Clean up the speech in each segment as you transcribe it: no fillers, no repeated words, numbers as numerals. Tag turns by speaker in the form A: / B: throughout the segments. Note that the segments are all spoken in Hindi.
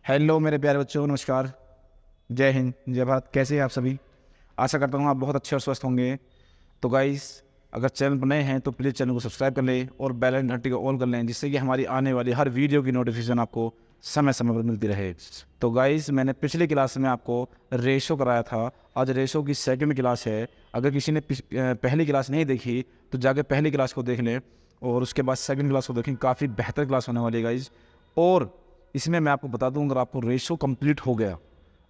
A: हेलो मेरे प्यारे बच्चों, नमस्कार। जय हिंद, जय भारत। कैसे हैं आप सभी? आशा करता हूँ आप बहुत अच्छे और स्वस्थ होंगे। तो गाइस, अगर चैनल पर नए हैं तो प्लीज़ चैनल को सब्सक्राइब कर लें और बेल आइकन घंटी को ऑन कर लें, जिससे कि हमारी आने वाली हर वीडियो की नोटिफिकेशन आपको समय समय पर मिलती रहे। तो गाइस, मैंने पिछली क्लास में आपको रेशो कराया था। आज रेशो की सेकंड क्लास है। अगर किसी ने पहली क्लास नहीं देखी तो जाके पहली क्लास को देख लें और उसके बाद सेकंड क्लास को देखें। काफ़ी बेहतर क्लास होने वाली है गाइस। और इसमें मैं आपको बता दूं, अगर आपको रेशो कंप्लीट हो गया,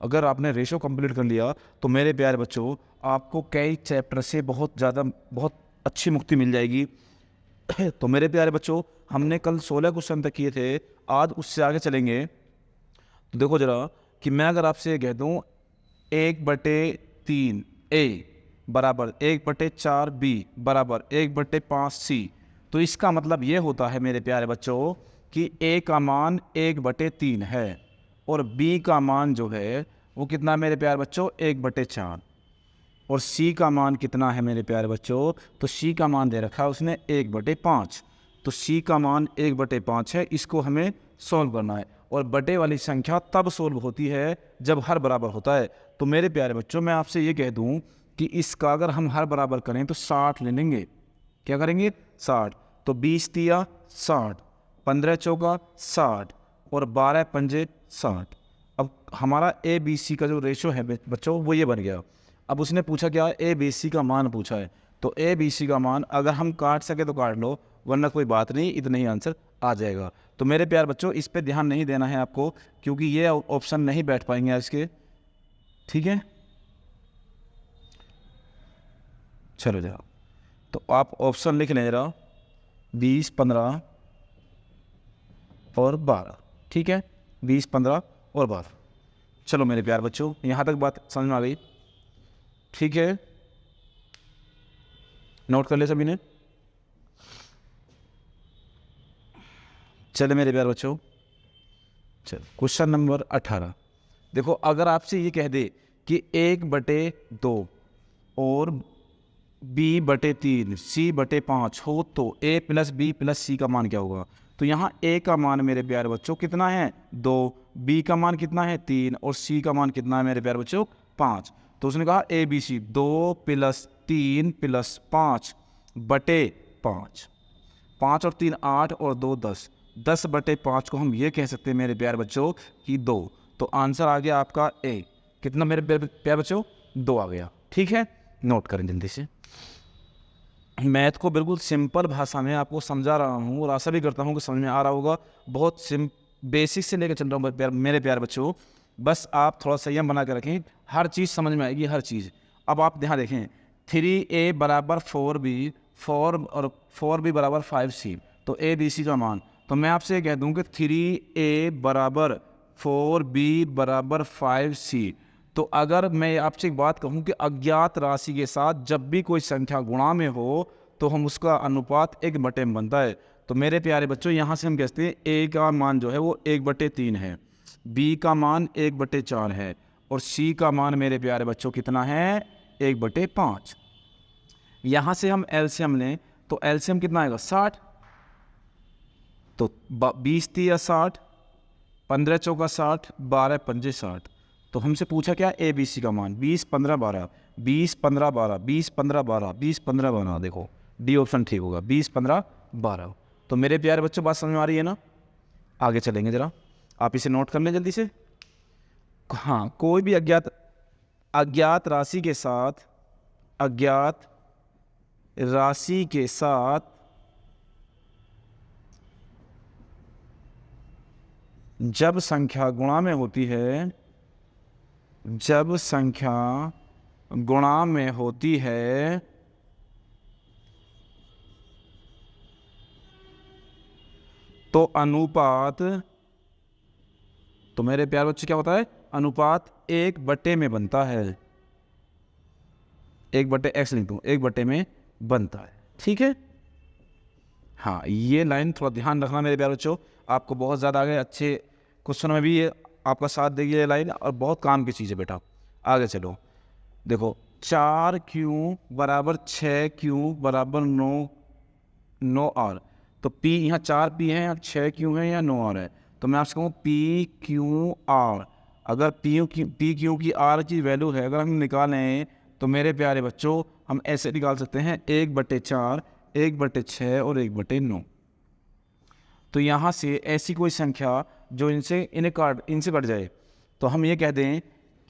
A: अगर आपने रेशो कंप्लीट कर लिया तो मेरे प्यारे बच्चों, आपको कई चैप्टर से बहुत अच्छी मुक्ति मिल जाएगी। तो मेरे प्यारे बच्चों, हमने कल 16 क्वेश्चन तक किए थे, आज उससे आगे चलेंगे। तो देखो जरा, कि मैं अगर आपसे कह दूं 1/3 ए बराबर 1/4 बी बराबर 1/5 सी, तो इसका मतलब ये होता है मेरे प्यारे बच्चों कि ए का मान 1/3 है और बी का मान जो है वो कितना है मेरे प्यारे बच्चों, 1/4। और सी का मान कितना है मेरे प्यारे बच्चों, तो सी का मान दे रखा है उसने 1/5। तो सी का मान 1/5 है, इसको हमें सॉल्व करना है। और बटे वाली संख्या तब सॉल्व होती है जब हर बराबर होता है। तो मेरे प्यारे बच्चों, मैं आपसे ये कह दूं कि इसका अगर हम हर बराबर करें तो 60 ले लेंगे। क्या करेंगे? 60। तो 20 तिया 60, 15 चौका 60 और 12 पंजे 60। अब हमारा ए बी सी का जो रेशो है बच्चों, वो ये बन गया। अब उसने पूछा क्या? ए बी सी का मान पूछा है। तो ए बी सी का मान अगर हम काट सके तो काट लो, वरना कोई बात नहीं, इतना ही आंसर आ जाएगा। तो मेरे प्यार बच्चों, इस पे ध्यान नहीं देना है आपको, क्योंकि ये ऑप्शन नहीं बैठ पाएंगे आज के। ठीक है, चलो जरा, तो आप ऑप्शन लिख लें जरा, 20, 15 और 12। ठीक है, 20, 15 और 12। चलो मेरे प्यार बच्चों, यहाँ तक बात समझ में आ गई? ठीक है, नोट कर ले सभी ने? चले मेरे प्यार बच्चों, चलो क्वेश्चन नंबर 18। देखो, अगर आपसे ये कह दे कि 1/2 और b/3 c/5 हो तो a + b + c का मान क्या होगा? तो यहाँ a का मान मेरे प्यारे बच्चों कितना है? 2। b का मान कितना है? 3। और c का मान कितना है मेरे प्यारे बच्चों? 5। तो उसने कहा a b c 2 + 3 + 5 बटे 5। 5 और 3 8 और 2 10। 10/5 को हम ये कह सकते हैं मेरे प्यारे बच्चों कि 2। तो आंसर आ गया आपका ए। कितना मेरे प्यारे बच्चों? 2 आ गया। ठीक है, नोट करें जल्दी से। मैथ को बिल्कुल सिंपल भाषा में आपको समझा रहा हूँ और आशा भी करता हूँ कि समझ में आ रहा होगा। बहुत बेसिक से लेकर चल रहा हूँ मेरे प्यारे बच्चों। बस आप थोड़ा संयम बना के रखें, हर चीज़ समझ में आएगी, हर चीज़। अब आप यहाँ देखें, 3a बराबर 4b, 4b बराबर 5c। तो ए बी सी का मान, तो मैं आपसे ये कह दूँ कि 3a बराबर 4b बराबर 5c। तो अगर मैं आपसे एक बात कहूं कि अज्ञात राशि के साथ जब भी कोई संख्या गुणा में हो तो हम उसका अनुपात 1/में बनता है। तो मेरे प्यारे बच्चों, यहाँ से हम कहते हैं ए का मान जो है वो 1/3 है, बी का मान 1/4 है और सी का मान मेरे प्यारे बच्चों कितना है? 1/5। यहाँ से हम एलसीएम लें तो एलसीएम कितना आएगा? 60। तो 20 तिया 60, 15 चौका 60, 12 पंजे 60। तो हमसे पूछा क्या? ए बी सी का मान 20, 15, 12, 20, 15, 12, 20, 15, 12, 20, 15, 12। देखो डी ऑप्शन ठीक होगा, 20, 15, 12। तो मेरे प्यारे बच्चों, बात समझ में आ रही है ना? आगे चलेंगे जरा, आप इसे नोट कर लें जल्दी से। हाँ, कोई भी अज्ञात राशि के साथ, अज्ञात राशि के साथ जब संख्या गुणा में होती है, जब संख्या गुणा में होती है तो अनुपात, तो मेरे प्यार बच्चे क्या होता है? अनुपात 1/, में बनता है। 1/x लिख दूं, 1/, में बनता है। ठीक है, हाँ, ये लाइन थोड़ा ध्यान रखना मेरे प्यार बच्चों, आपको बहुत ज़्यादा आगे अच्छे क्वेश्चन में भी ये आपका साथ देगी ये लाइन, और बहुत काम की चीज़ है बेटा। आगे चलो, देखो 4q बराबर 6q बराबर 9 9r। तो p यहाँ 4p है या 6q है या 9r है? तो मैं आपसे कहूँ पी क्यू आर, अगर पी क्यू की आर की वैल्यू है अगर हम निकालें तो मेरे प्यारे बच्चों हम ऐसे निकाल सकते हैं 1/4, 1/6 और 1/9। तो यहाँ से ऐसी कोई संख्या जो इनसे कट जाए, तो हम ये कह दें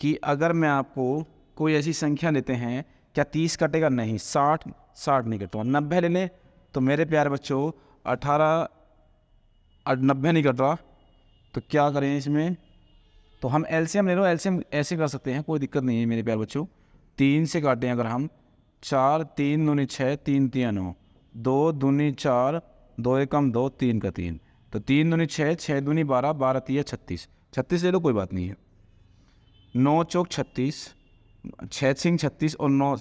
A: कि अगर मैं आपको कोई ऐसी संख्या लेते हैं, क्या 30 कटेगा? नहीं। 60 नहीं कटता। 90 ले लें तो मेरे प्यारे बच्चों 18 90 नहीं कट रहा, तो क्या करें इसमें? तो हम एलसीएम ले लो, एलसीएम ऐसे कर सकते हैं, कोई दिक्कत नहीं है मेरे प्यारे बच्चों। 3 से काटें अगर हम, 4 3 दूनी 6, 3 3 9, 2 दूनी 4, 2 एकम 2, 3 का 3, तो 3 दूनी 6, 6 दूनी 12, 12 3 36, 36 ले लो कोई बात नहीं है। 9 चौक 36, 6 सिंह 36 और 9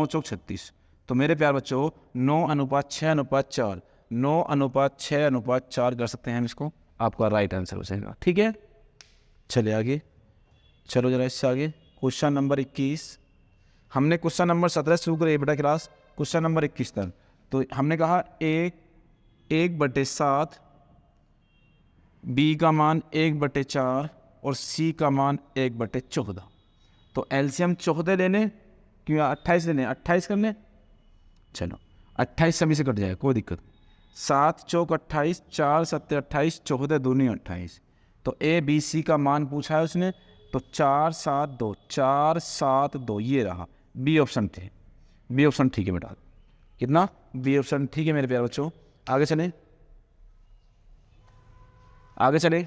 A: चौक 36, तो मेरे प्यार बच्चों 9:6:4, 9:6:4 कर सकते हैं हम इसको, आपका राइट आंसर हो जाएगा। ठीक है, चलिए आगे, चलो जरा इससे आगे। क्वेश्चन नंबर 21, हमने क्वेश्चन नंबर 17 शुरू करे बेटा क्लास, क्वेश्चन नंबर 21 तक। तो हमने कहा 1/7, बी का मान 1/4 और सी का मान 1/14। तो एलसीएम 14 ले लें, क्यों 28 ले लें, 28 कर लें। चलो 28 सभी से कट जाएगा, कोई दिक्कत। 7 चौक 28, 4 7 28, 14 दूनी 28। तो ए बी सी का मान पूछा है उसने, तो 4 7 2, 4 7 2 ये रहा बी ऑप्शन थे। बी ऑप्शन ठीक है बेटा, कितना? बी ऑप्शन ठीक है मेरे प्यारे बच्चों। आगे चलें, आगे चलें।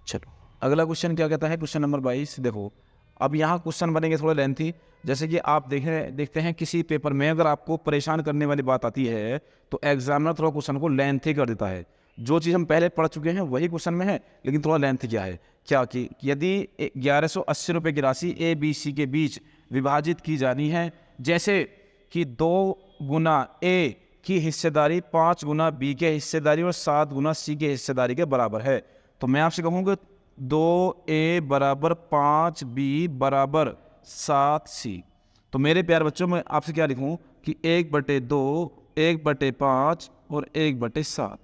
A: चलो अगला क्वेश्चन क्या कहता है, क्वेश्चन नंबर 22। देखो अब यहाँ क्वेश्चन बनेंगे थोड़ा लेंथी, जैसे कि आप देखते हैं किसी पेपर में अगर आपको परेशान करने वाली बात आती है तो एग्जामिनर थोड़ा क्वेश्चन को लेंथी कर देता है। जो चीज़ हम पहले पढ़ चुके हैं वही क्वेश्चन में है, लेकिन थोड़ा लेंथ क्या है, क्या कि यदि 1180 रुपये की राशि ए बी सी के बीच विभाजित की जानी है, जैसे कि 2 गुना ए की हिस्सेदारी 5 गुना बी के हिस्सेदारी और 7 गुना सी के हिस्सेदारी के बराबर है, तो मैं आपसे कहूँगा 2A = 5B = 7C। तो मेरे प्यारे बच्चों मैं आपसे क्या लिखूं कि 1/2, 1/5 और 1/7।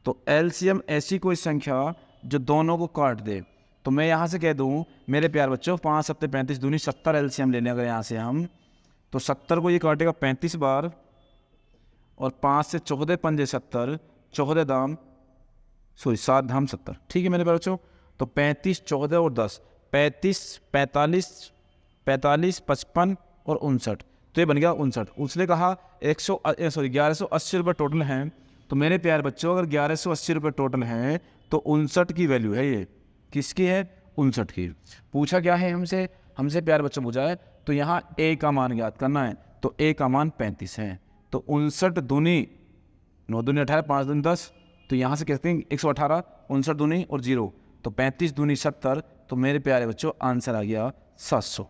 A: तो एलसीएम ऐसी कोई संख्या जो दोनों को काट दे, तो मैं यहाँ से कह दूं मेरे प्यारे बच्चों 5 7 35 दूनी 70 एलसीएम लेने अगर यहाँ से हम, तो 70 को ये काटेगा 35 बार, और 5 से 14 पंजे 70, 7 धाम 70। ठीक है मेरे प्यारे बच्चों, तो 35 14 और 10 35 45 45 55 और 59, तो ये बन गया 59। उसने कहा 1180 रुपये टोटल हैं, तो मेरे प्यारे बच्चों अगर 1180 रुपये टोटल हैं तो 59 की वैल्यू है, ये किसकी है? 59 की। पूछा क्या है हमसे प्यारे बच्चों पूछा है, तो यहाँ ए का मान ज्ञात करना है, तो ए का मान 35 है, तो 59 दूनी 9 दूनी 18, 5 दूनी 10, तो यहाँ से कहते हैं 118, 59 दूनी और 0, तो 35 दूनी 70, तो मेरे प्यारे बच्चों आंसर आ गया 700।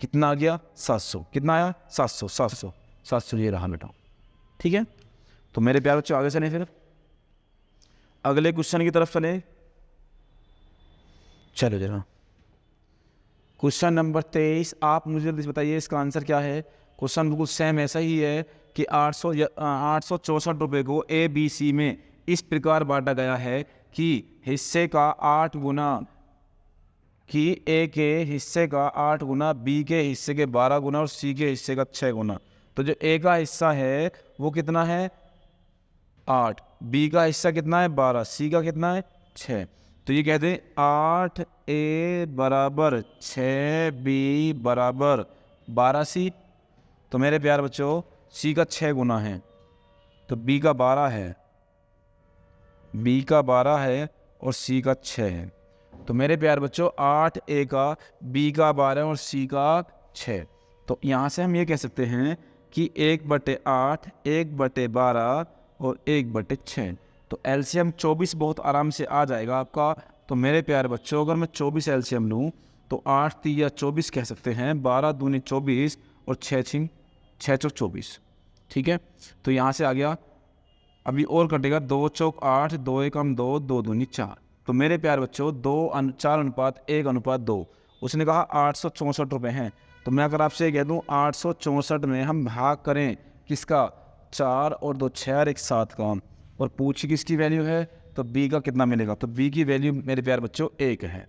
A: कितना आ गया? 700। कितना आया? 700 ये रहा बेटा। ठीक है, तो मेरे प्यारे बच्चों आगे चलें, फिर अगले क्वेश्चन की तरफ चलें। चलो जरा क्वेश्चन नंबर 23, आप मुझे जल्दी से बताइए इसका आंसर क्या है। क्वेश्चन बिल्कुल सेम ऐसा ही है कि 864 रुपये को ए बी सी में इस प्रकार बांटा गया है कि हिस्से का 8 गुना कि ए के हिस्से का 8 गुना, बी के हिस्से के 12 गुना और सी के हिस्से का 6 गुना। तो जो ए का हिस्सा है वो कितना है? 8, बी का हिस्सा कितना है? 12, सी का कितना है? 6। तो ये कहते हैं 8A = 6B = 12C। तो मेरे प्यार बच्चों सी का 6 गुना है, तो बी का 12 है, बी का 12 है और सी का 6 है। तो मेरे प्यार बच्चों 8A का, बी का 12 और सी का 6। तो यहाँ से हम ये कह सकते हैं कि 1/8, 1/12 और 1/6। तो एलसीएम 24 बहुत आराम से आ जाएगा आपका। तो मेरे प्यारे बच्चों अगर मैं 24 एलसीएम लूँ तो 8 3 24 कह सकते हैं, 12 दूनी 24 और 6 चौक 24। ठीक है, तो यहाँ से आ गया, अभी और कटेगा, 2 चौक 8, 2 एकम 2, 2 दूनी 4। तो मेरे प्यारे बच्चों 4:1:2। उसने कहा 864 रुपये हैं, तो मैं अगर आपसे कह दूँ 864 में हम भाग करें किसका? 4 और 2 6 और 1 7 का, और पूछी किसकी वैल्यू है? तो बी का कितना मिलेगा, तो बी की वैल्यू मेरे प्यारे बच्चों 1 है।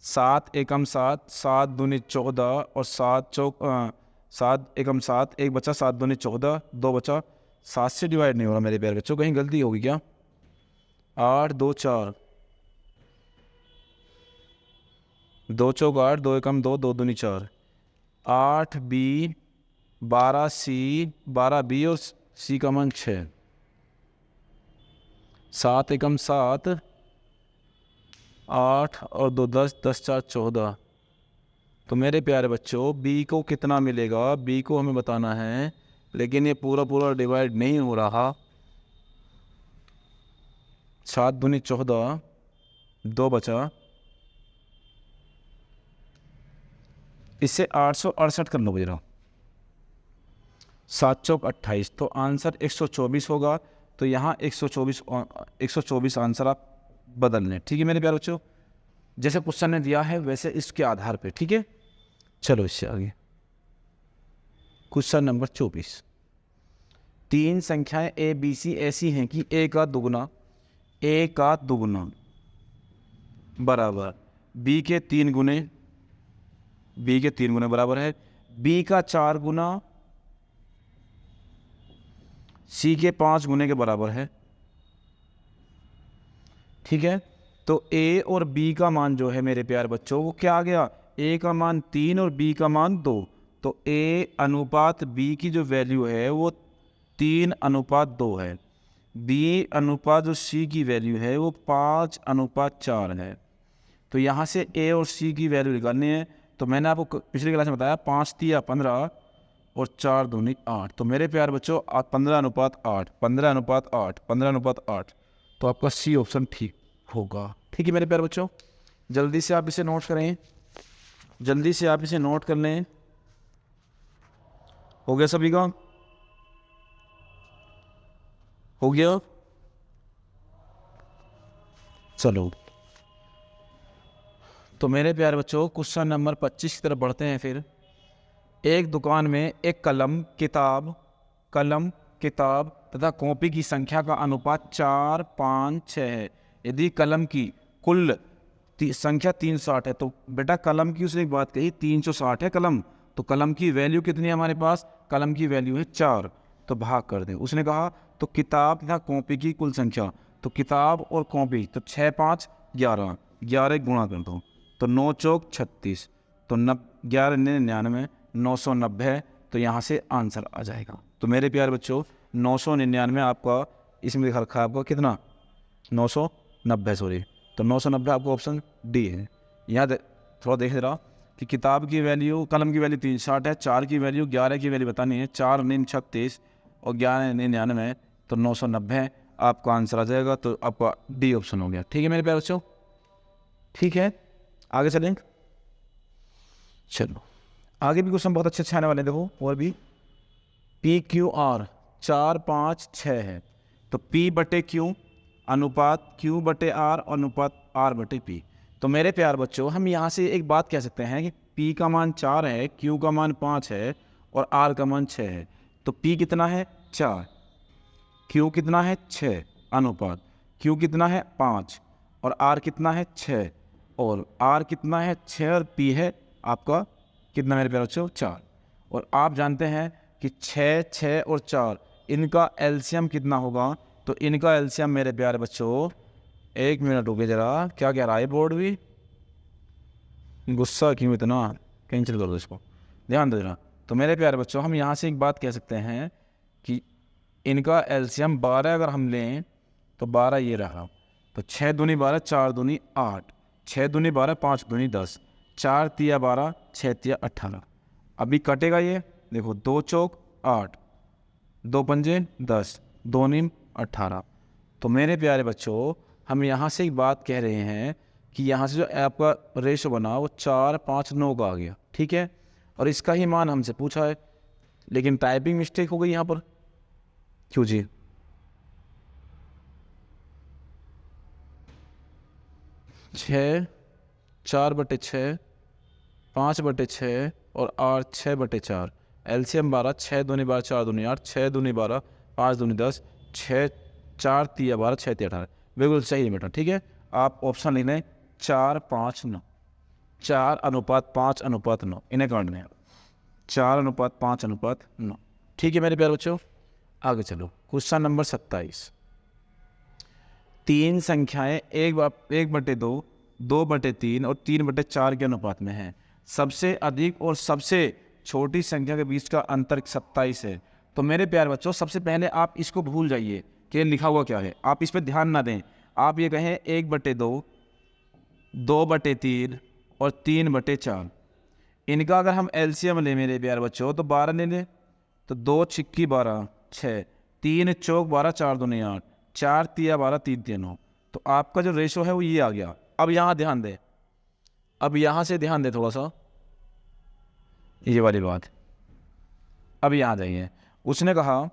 A: 7 एकम 7, 7 दूनी 14 और 7 एकम 7, एक बचा 7 दूनी 14, 2 बचा। 7 से डिवाइड नहीं हो रहा मेरे प्यारे बच्चों, कहीं गलती होगी क्या। 8 2 4, 2 चौक 8, 2 एकम 2, 2 दूनी 4, 8 बी, 12 सी, 12 बी और सी का मान 6। 7 एकम 7, 8 और 2 10, 10 4 14। तो मेरे प्यारे बच्चों बी को कितना मिलेगा, बी को हमें बताना है, लेकिन ये पूरा पूरा डिवाइड नहीं हो रहा। 7 दूनी 14, 2 बचा, इससे 868 कर लो जरा। 7 चौक 28, तो आंसर 124 होगा। तो यहाँ 124 आंसर आप बदल लें। ठीक है मेरे प्यारे बच्चों, जैसे क्वेश्चन ने दिया है वैसे इसके आधार पे। ठीक है, चलो इससे आगे क्वेश्चन नंबर 24। 3 संख्याएं ए बी सी ऐसी हैं कि ए का दुगुना बराबर बी के 3 गुने बराबर है, बी का 4 गुना सी के 5 गुने के बराबर है। ठीक है, तो ए और बी का मान जो है मेरे प्यारे बच्चों वो क्या आ गया, ए का मान 3 और बी का मान 2। तो ए अनुपात बी की जो वैल्यू है वो 3:2 है, बी अनुपात जो सी की वैल्यू है वो 5:4 है। तो यहाँ से ए और सी की वैल्यू निकालनी है। तो मैंने आपको पिछली क्लास में बताया 5 3 15 और 4 दूनी 8। तो मेरे प्यारे बच्चों 15:8 तो आपका सी ऑप्शन ठीक होगा। ठीक है मेरे प्यारे बच्चों, जल्दी से आप इसे नोट करें, जल्दी से आप इसे नोट कर लें। हो गया सभी का, हो गया। चलो तो मेरे प्यारे बच्चों क्वेश्चन नंबर 25 की तरफ बढ़ते हैं। फिर एक दुकान में एक कलम किताब तथा कॉपी की संख्या का अनुपात 4 5 6 है। यदि कलम की कुल संख्या 360 है, तो बेटा कलम की उसने एक बात कही 360 है कलम, तो कलम की वैल्यू कितनी है हमारे पास, कलम की वैल्यू है 4, तो भाग कर दें। उसने कहा तो किताब तथा कॉपी की कुल संख्या, तो किताब और कॉपी तो 6 5 11, 11 गुणा कर दो तो 9 चौक 36, तो 11 99, 990। तो यहाँ से आंसर आ जाएगा। तो मेरे प्यारे बच्चों 999 आपका इसमें लिखा रखा है आपका कितना, 990 सॉरी, तो 990 आपको ऑप्शन डी है। यहाँ थोड़ा देख रहा कि किताब की वैल्यू कलम की वैल्यू 360 है, 4 की वैल्यू 11 की वैल्यू बतानी है, 4 9 36 और 11 99, तो 990 आपका आंसर आ जाएगा। तो आपका डी ऑप्शन हो गया। ठीक है मेरे प्यारे बच्चों, ठीक है आगे चलें। चलो आगे भी क्वेश्चन बहुत अच्छे आने वाले हैं। देखो और भी पी क्यू आर 4 5 6 है, तो P बटे क्यू अनुपात Q बटे आर अनुपात R बटे P। तो मेरे प्यार बच्चों हम यहाँ से एक बात कह सकते हैं कि P का मान 4 है, Q का मान 5 है और R का मान 6 है। तो P कितना है 4, Q कितना है 6 अनुपात Q कितना है 5 और R कितना है 6 और R कितना है 6 और P है आपका कितना मेरे प्यारे बच्चों 4। और आप जानते हैं कि 6 6 और 4 इनका एलसीएम कितना होगा, तो इनका एलसीएम मेरे प्यारे बच्चों, एक मिनट रुके जरा, क्या कह रहा है बोर्ड भी, गुस्सा क्यों इतना, कैंसिल कर दो इसको, ध्यान दे देना। तो मेरे प्यारे बच्चों हम यहाँ से एक बात कह सकते हैं कि इनका एलसीएम 12 अगर हम लें तो 12 ये रहा, तो 6 दूनी 12, 4 दूनी 8, 6 दूनी 12, 5 दूनी 10, 4 तिया 12, 6 तिया 18। अभी कटेगा ये, देखो 2 चौक 8, 2 पंजे 10, 2 नीम 18। तो मेरे प्यारे बच्चों हम यहाँ से एक बात कह रहे हैं कि यहाँ से जो आपका रेशो बना वो 4 5 9 का आ गया। ठीक है, और इसका ही मान हमसे पूछा है, लेकिन टाइपिंग मिस्टेक हो गई यहाँ पर, क्यों जी, छः 4/6, 5/6 और 8 6/4, एलसीएम 12, 6 दूनी 12, 4 दूनी 8, 6 दूनी 12, 5 दूनी 10, 6 4 तिया 12, 6 तिया 18। बिल्कुल सही है बेटा, ठीक है। आप ऑप्शन लिख लें 4:5:9, 4:5:9, इन्हें काटने हैं 4:5:9। ठीक है मेरे प्यारे बच्चों, आगे चलो। Question number 27। तीन संख्याएं 1/2, 2/3 और 3/4 के अनुपात में हैं। सबसे अधिक और सबसे छोटी संख्या के बीच का अंतर 27 है। तो मेरे प्यारे बच्चों, सबसे पहले आप इसको भूल जाइए कि लिखा हुआ क्या है, आप इस पर ध्यान ना दें। आप ये कहें 1/2, 2/3 और 3/4। इनका अगर हम एलसीएम लें मेरे प्यारे बच्चों तो 12 ले लें, तो 2 छिक्की 12, 6, 3 चौक 12, 4 दूनी 8, 4 तिया 12, 3 तिया 9। तो आपका जो रेशो है वो ये आ गया। अब यहाँ ध्यान दें, अब यहाँ से ध्यान दें थोड़ा सा, ये वाली बात। अब यहाँ जाइए, उसने कहा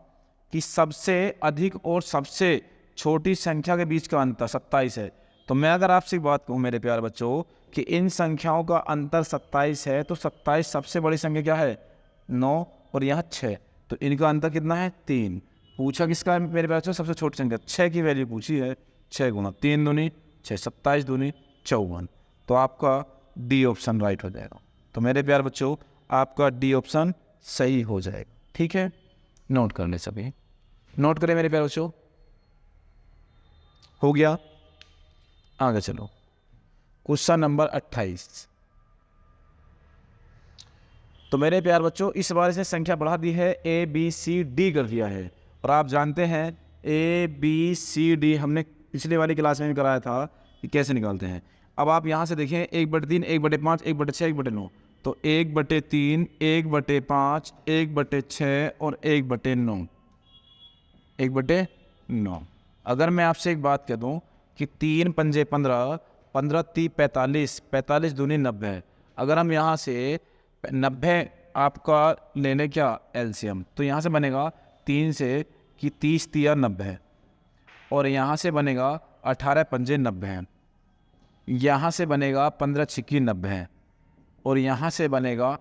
A: कि सबसे अधिक और सबसे छोटी संख्या के बीच का अंतर 27 है। तो मैं अगर आपसे एक बात कहूँ मेरे प्यारे बच्चों कि इन संख्याओं का अंतर 27 है, तो 27 सबसे बड़ी संख्या क्या है 9 और यहाँ 6, तो इनका अंतर कितना है 3। पूछा किसका है मेरे प्यारे बच्चों, सबसे छोटी संख्या 6 की वैल्यू पूछी है। 6 गुना 3 दूनी 6, 27 दूनी 54। तो आपका डी ऑप्शन राइट हो जाएगा। तो मेरे प्यारे बच्चों आपका डी ऑप्शन सही हो जाएगा। ठीक है, नोट कर ले, सभी नोट करें मेरे प्यारे बच्चों। हो गया, आगे चलो। Question number 28। तो मेरे प्यार बच्चों इस बार इसने संख्या बढ़ा दी है, ABCD कर दिया है। और आप जानते हैं ABCD हमने पिछले वाली क्लास में भी कराया था कि कैसे निकालते हैं। अब आप यहाँ से देखें 1/3, 1/5, 1/6, 1/9। तो 1/3, 1/5, 1/6 और 1/9, 1/9। अगर मैं आपसे एक बात कह दूं कि 3 पंजे 15, 15 × 3 45, 45 दूनी 90। अगर हम यहाँ से 90 आपका लेने क्या एलसीएम, तो यहाँ से बनेगा 3 से कि 30 तिया 90, और यहाँ से बनेगा 18 पंजे 90, यहाँ से बनेगा 15 छिक्की 90, और यहाँ से बनेगा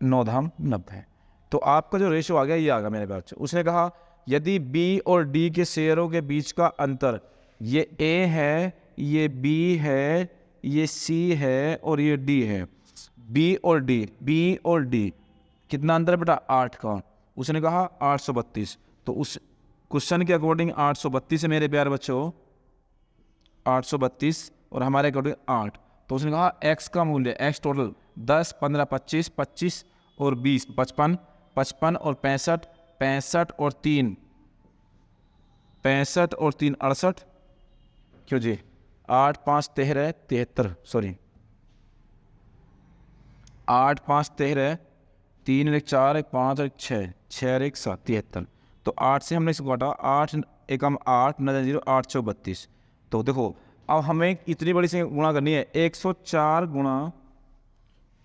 A: 9 धाम 90। तो आपका जो रेशो आ गया ये आ गया मेरे पास। उसने कहा यदि बी और डी के शेयरों के बीच का अंतर, ये ए है, ये बी है, ये सी है और ये डी है। बी और डी कितना अंतर है बेटा 8 का। उसने कहा 832। तो उस क्वेश्चन के अकॉर्डिंग 832 है मेरे प्यारे बच्चों, 832 और हमारे अकॉर्डिंग 8। तो उसने कहा x का मूल्य, x टोटल 10, 15, 25, 25 और 20, 55, 55 और 65, 65 और 3, 65 और 3 68। क्यों जी 8 5 13 73, सॉरी 8 5 13, 3 1 4 1 5 1 6, 6 1 7, 73। तो 8 से हमने इसको काटा, 8 एकम 8 9 0 8 4 32। तो देखो अब हमें इतनी बड़ी से गुणा करनी है, 104 गुणा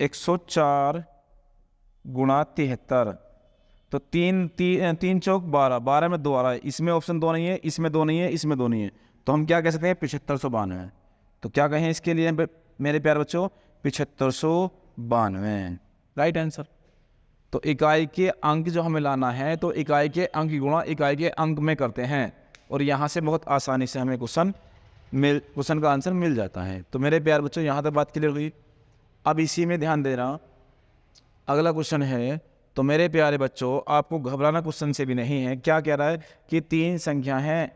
A: 104 गुणा 73। तो 3 चौक 12, 12 में 2 आ रहा है, इसमें ऑप्शन 2 नहीं है, इसमें 2 नहीं है, इसमें 2 नहीं है। तो हम क्या कह सकते हैं 7592। तो क्या कहें इसके लिए मेरे प्यारे बच्चों 7592 राइट आंसर। तो इकाई के अंक जो हमें लाना है, तो इकाई के अंक गुणा इकाई के अंक में करते हैं, और यहाँ से बहुत आसानी से हमें क्वेश्चन का आंसर मिल जाता है। तो मेरे प्यारे बच्चों यहाँ तक बात क्लियर हुई। अब इसी में ध्यान देना, अगला क्वेश्चन है। तो मेरे प्यारे बच्चों आपको घबराना क्वेश्चन से भी नहीं है। क्या कह रहा है कि 3 संख्या है,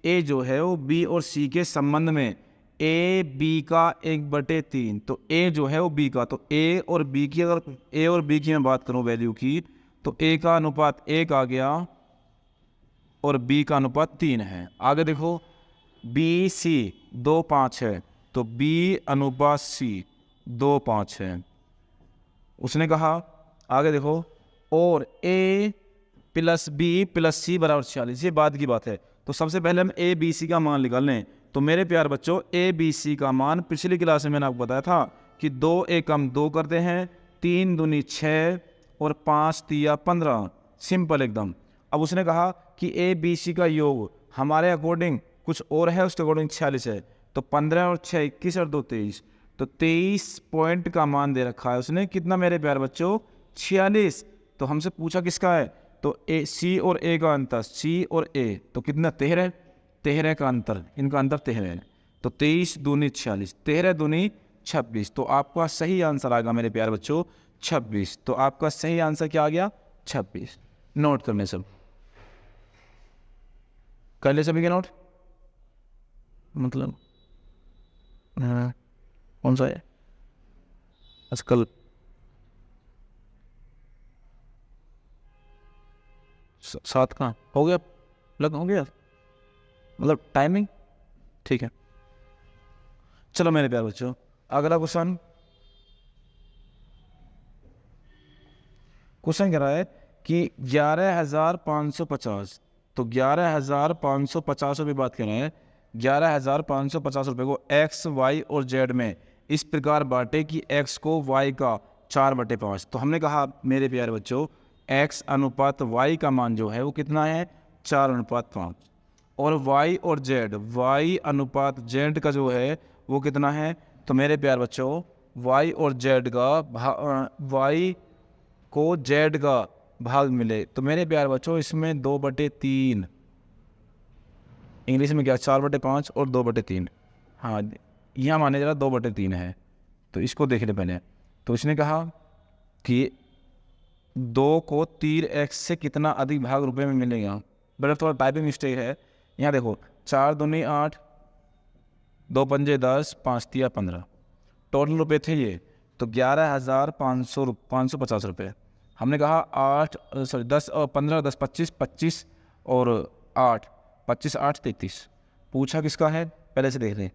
A: ए जो है वो बी और सी के संबंध में, ए बी का 1/3। तो ए जो है वो बी का, तो ए और बी की, अगर ए और बी की मैं बात करूं वैल्यू की, तो ए का अनुपात 1 आ गया और बी का अनुपात 3 है। आगे देखो बी सी 2:5 है, तो बी अनुपात सी 2:5 है। उसने कहा आगे देखो और ए प्लस बी प्लस सी बराबर 46, ये बाद की बात है। तो सबसे पहले हम ए बी सी का मान निकाल लें। तो मेरे प्यार बच्चों ए बी सी का मान पिछली क्लास में मैंने आपको बताया था कि 2 एकम 2 करते हैं, 3 दूनी 6 और 5 तिया 15, सिंपल एकदम। अब उसने कहा कि ए बी सी का योग हमारे अकॉर्डिंग कुछ और है, उसके अकॉर्डिंग 46 है। तो 15 और 6 21 और 2 23, तो 23 पॉइंट का मान दे रखा है उसने, कितना मेरे प्यार बच्चों 46। तो हमसे पूछा किसका है, तो ए सी और ए का अंतर, सी और ए, तो कितना 13। 13 का अंतर, इनका अंतर 13 है, तो 23 दूनी 46, 13 दूनी 26। तो आपका सही आंसर आएगा मेरे प्यारे बच्चों 26। तो आपका सही आंसर क्या आ गया? 26। नोट करने सब, कर ले सभी के नोट। मतलब कौन सा है आजकल? सात का हो गया, लग हो गया मतलब टाइमिंग, ठीक है। चलो मेरे प्यारे बच्चों, अगला क्वेश्चन। क्वेश्चन कह रहा है कि 11,550, तो 11,550 रुपये बात कर रहे हैं। 11,550 रुपये को एक्स, वाई और जेड में इस प्रकार बांटे कि एक्स को वाई का 4/5। तो हमने कहा मेरे प्यारे बच्चों एक्स अनुपात वाई का मान जो है वो कितना है? 4/5। और वाई और जेड, वाई अनुपात जेड का जो है वो कितना है? तो मेरे प्यारे बच्चों वाई और जेड का वाई को जेड का भाग मिले, तो मेरे प्यारे बच्चों इसमें 2/3, इंग्लिश में क्या 4/5 और 2/3। हाँ यहाँ माने जरा 2/3 है, तो इसको देख ले पहले। तो इसने कहा कि 2 को 3x से कितना अधिक भाग रुपए में मिलेगा। बड़ा थोड़ा टाइपिंग मिस्टेक है, यहाँ देखो 4 दूनी 8, 2 पंजे 10, 5 तिया 15, टोटल रुपए थे ये, तो 11,550 रुपये। हमने कहा 10 और 15 10 25, 25 और 8, 25 8 33। पूछा किसका है पहले से देख लें,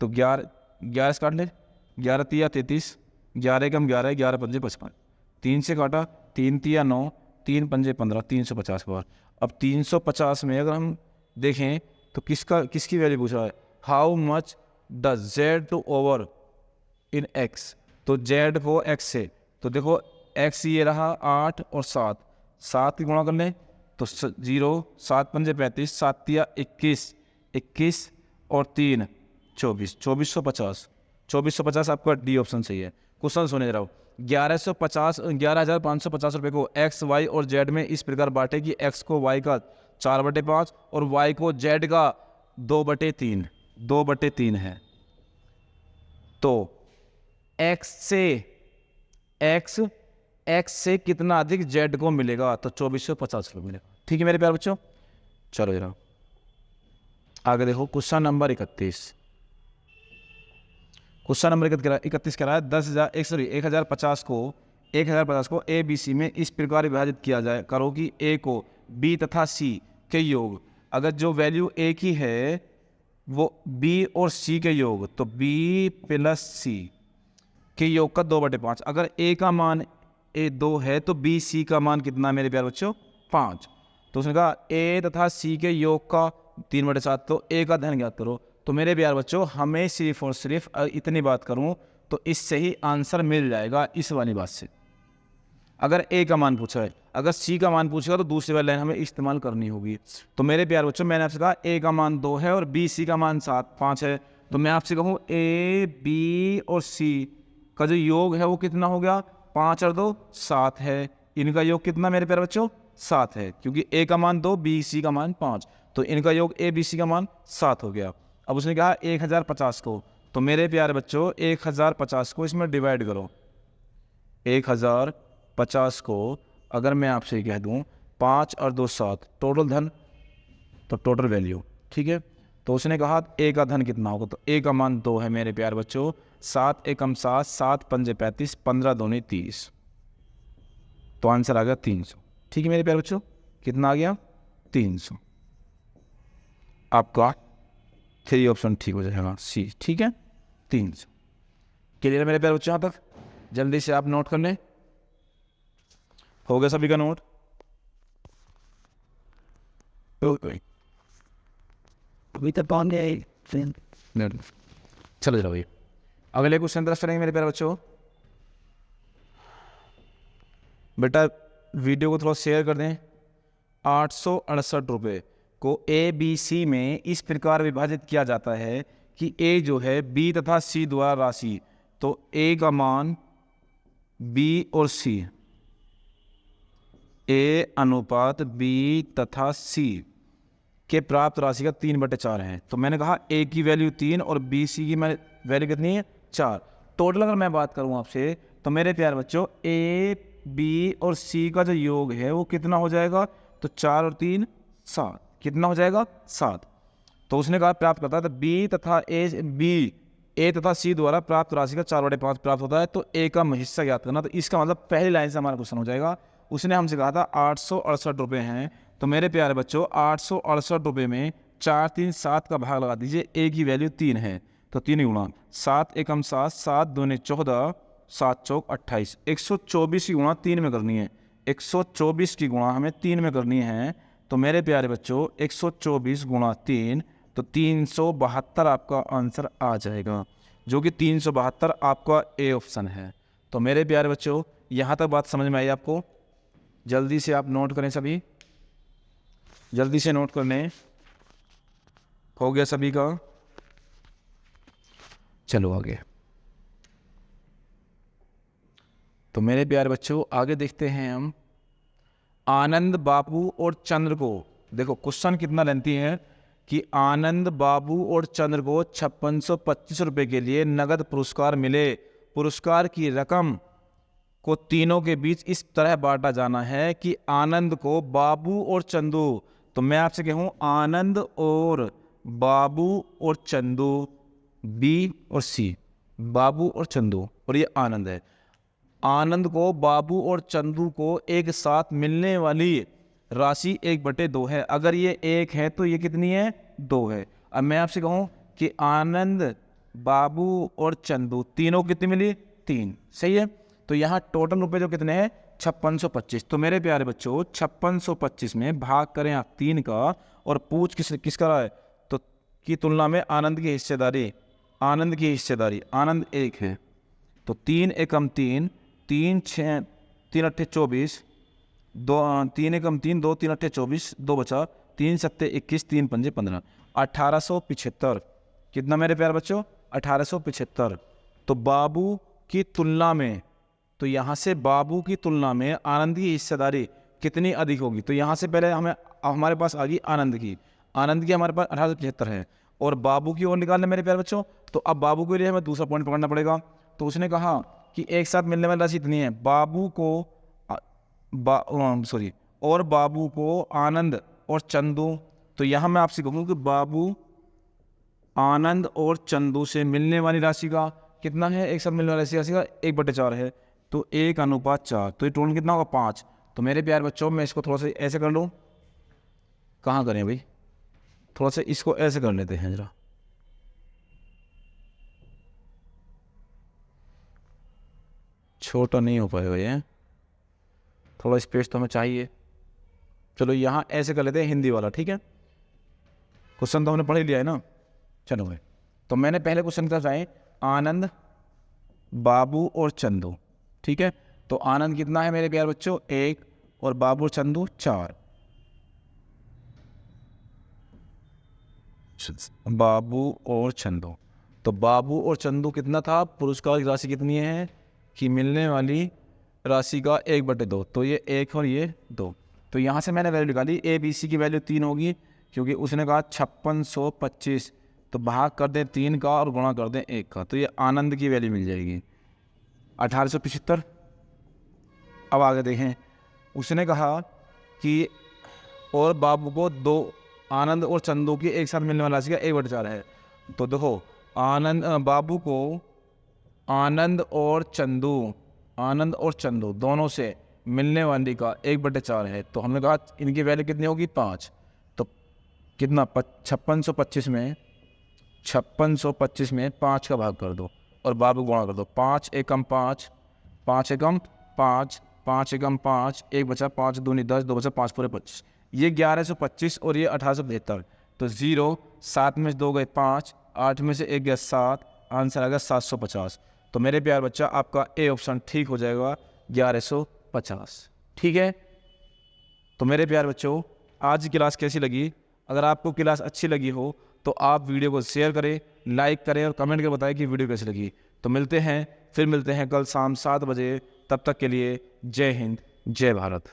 A: तो 11 से काट ले, 11 तिया 33, 11 कम 11, 11 पंजे 55, 3 से काटा, 3 तिया 9, 3 पंजे 15, 350 बार। अब 350 में अगर हम देखें तो किसकी वैल्यू पूछा है? How much does Z to over in X, तो जेड को एक्स से, तो देखो एक्स ये रहा 8 और 7, 7 की गुणा कर लें तो 0, 7 पंजे 35, 7 तिया 21, 21 और 3 24, 2450। 2450 आपका डी ऑप्शन सही है। क्वेश्चन सुने रहा हूँ, 11,550 रुपये को एक्स, वाई और जेड में इस प्रकार बांटे कि एक्स को वाई का 4/5 और वाई को जेड का 2/3, 2/3 है। तो एक्स से कितना अधिक जेड को मिलेगा? तो 2450 रुपये मिलेगा। ठीक है मेरे प्यारे बच्चों, चलो जरा आगे देखो क्वेश्चन नंबर 31। क्वेश्चन नंबर 31 कह रहा है 1050 को ए बी सी में इस प्रकार विभाजित किया जाए करो कि ए को बी तथा सी के योग, अगर जो वैल्यू ए की है वो बी और सी के योग, तो बी प्लस सी के योग का 2/5। अगर ए का मान ए 2 है तो बी सी का मान कितना मेरे प्यारे बच्चों? 5। तो उसने कहा ए तथा सी के योग का 3/7, तो ए का धन ज्ञात करो। तो मेरे प्यारे बच्चों हमें सिर्फ और सिर्फ इतनी बात करूं तो इससे ही आंसर मिल जाएगा इस वाली बात से। अगर ए का मान पूछा है, अगर सी का मान पूछेगा तो दूसरी वाली लाइन हमें इस्तेमाल करनी होगी। तो मेरे प्यारे बच्चों मैंने आपसे कहा ए का मान 2 है और बी सी का मान 5 है, तो मैं आपसे कहूँ ए बी और सी का जो योग है वो कितना हो गया? 5 और 2 7 है। इनका योग कितना मेरे प्यारे बच्चों? 7 है, क्योंकि ए का मान 2, बी सी का मान 5, तो इनका योग ए बी सी का मान 7 हो गया। अब उसने कहा 1050 को, तो मेरे प्यारे बच्चों 1050 को इसमें डिवाइड करो। 1050 को अगर मैं आपसे कह दूं 5 और 2 7 टोटल धन, तो टोटल वैल्यू, ठीक है। तो उसने कहा ए का धन कितना होगा, तो ए का मान 2 है मेरे प्यारे बच्चों। 7 एकम 7, 7 पंजे 35, 15 दूनी 30, तो आंसर आ गया 300। ठीक है मेरे प्यारे बच्चों, कितना आ गया? 300। आपका 3 ऑप्शन ठीक हो जाएगा, सी। ठीक है 300। क्लियर मेरे प्यारे बच्चों? यहाँ तक जल्दी से आप नोट कर लें। हो गया सभी का नोट? चलो जरा भाई अगले क्वेश्चन तरफ चलेंगे मेरे प्यारे बच्चों। बेटा वीडियो को थोड़ा शेयर कर दें। 868 रुपये को ए बी सी में इस प्रकार विभाजित किया जाता है कि ए जो है बी तथा सी द्वारा राशि, तो ए का मान बी और सी, ए अनुपात बी तथा सी कि प्राप्त राशि का 3/4 है। तो मैंने कहा ए की वैल्यू 3 और बी सी की वैल्यू कितनी है 4। टोटल अगर मैं बात करूं आपसे तो मेरे प्यारे बच्चों ए बी और सी का जो योग है वो कितना हो जाएगा, तो 4 और 3 7, कितना हो जाएगा 7। तो उसने कहा प्राप्त करता है तो ए तथा सी द्वारा प्राप्त राशि का 4/5 प्राप्त होता है। तो ए का हिस्सा ज्ञात करना। तो इसका मतलब पहली लाइन से हमारा क्वेश्चन हो जाएगा। उसने हमसे कहा था 868 रुपये हैं, तो मेरे प्यारे बच्चों 868 रुपये में 4 3 7 का भाग लगा दीजिए। ए की वैल्यू 3 है तो 3 गुणा 7 एकम 7, 7 दूनी 14, 7 चौक 28। 124 की गुणा 3 में करनी है, 124 की गुणा हमें 3 में करनी है। तो मेरे प्यारे बच्चों 124 गुणा 3 तो 372 आपका आंसर आ जाएगा, जो कि 372 आपका ए ऑप्शन है। तो मेरे प्यारे बच्चों यहाँ तक बात समझ में आई आपको? जल्दी से आप नोट करें, सभी जल्दी से नोट कर लें। हो गया सभी का? चलो आगे। तो मेरे प्यारे बच्चों आगे देखते हैं हम। आनंद बाबू और चंद्र को, देखो क्वेश्चन कितना लेंथी है कि आनंद बाबू और चंद्र को 5625 रुपये के लिए नगद पुरस्कार मिले। पुरस्कार की रकम को तीनों के बीच इस तरह बांटा जाना है कि आनंद को बाबू और चंदू, तो मैं आपसे कहूँ आनंद और बाबू और चंदू, बी और सी, बाबू और चंदू, और ये आनंद है। आनंद को बाबू और चंदू को एक साथ मिलने वाली राशि 1/2 है। अगर ये 1 है तो ये कितनी है 2 है। अब मैं आपसे कहूँ कि आनंद बाबू और चंदू तीनों कितनी मिली 3, सही है। तो यहाँ टोटल रुपए जो कितने हैं 5625। तो मेरे प्यारे बच्चों 5625 में भाग करें आप 3 का और पूछ किसका रहा है, तो की तुलना में आनंद की हिस्सेदारी, आनंद की हिस्सेदारी, आनंद 1 है तो 3 एकम 3, 3 6 3 8 24, 2 3 एकम 3, 2 3 8 24, 2 बचा, 3 7 21, 3 पंजे 15, 1875। कितना मेरे प्यारे बच्चों 1875। तो बाबू की तुलना में, तो यहाँ से बाबू की तुलना में आनंद की हिस्सेदारी कितनी अधिक होगी। तो यहाँ से पहले हमारे पास आ गई आनंद की हमारे पास 1875 है और बाबू की ओर निकालने मेरे प्यारे बच्चों। तो अब बाबू के लिए हमें दूसरा पॉइंट पकड़ना पड़ेगा। तो उसने कहा कि एक साथ मिलने वाली राशि इतनी है, बाबू को और बाबू को आनंद और चंदू। तो यहाँ मैं आपसे कहूँ कि बाबू आनंद और चंदू से मिलने वाली राशि का कितना है, एक साथ मिलने वाली राशि का 1/4 है तो 1/4। तो ये टोटल कितना होगा 5। तो मेरे प्यारे बच्चों मैं इसको थोड़ा सा ऐसे कर लूँ, कहाँ करें भाई, थोड़ा सा इसको ऐसे कर लेते हैं जरा, छोटा नहीं हो पाएगा ये, थोड़ा स्पेस तो हमें चाहिए। चलो यहाँ ऐसे कर लेते हैं हिंदी वाला, ठीक है। क्वेश्चन तो हमने पढ़ ही लिया है ना। चलो भाई, तो मैंने पहले क्वेश्चन की तरफ आए, आनंद बाबू और चंदू, ठीक है। तो आनंद कितना है मेरे प्यारे बच्चों 1 और बाबू और चंदू 4। बाबू और चंदू, तो बाबू और चंदू कितना था, पुरस्कार की राशि कितनी है कि मिलने वाली राशि का 1/2। तो ये 1 और ये 2। तो यहाँ से मैंने वैल्यू निकाली, ए बी सी की वैल्यू 3 होगी क्योंकि उसने कहा 5625। तो भाग कर दें 3 का और गुणा कर दें 1 का, तो ये आनंद की वैल्यू मिल जाएगी 1875। अब आगे देखें, उसने कहा कि और बाबू को 2, आनंद और चंदू की एक साथ मिलने वाली राशि का 1/4 है। तो देखो बाबू को आनंद और चंदू दोनों से मिलने वाली का 1/4 है। तो हमने कहा इनकी वैल्यू कितनी होगी 5। तो कितना 5625 में 5 का भाग कर दो और बाबू गुणा कर दो, 5 एकम 5, 5 एकम 5, 5 एकम 5, 1 बचा, 5 दूनी 10, 2 बचा, 5 पूरे 25। ये 1125 और ये 1875। तो 0 7 में से 2 गए 5, 8 में से 1 गया 7, आंसर आ गया 750। तो मेरे प्यार बच्चा आपका ए ऑप्शन ठीक हो जाएगा 1150, ठीक है। तो मेरे प्यार बच्चों आज की क्लास कैसी लगी? अगर आपको क्लास अच्छी लगी हो तो आप वीडियो को शेयर करें, लाइक करें और कमेंट करके बताएं कि वीडियो कैसी लगी। तो मिलते हैं कल शाम 7 बजे। तब तक के लिए जय हिंद, जय भारत।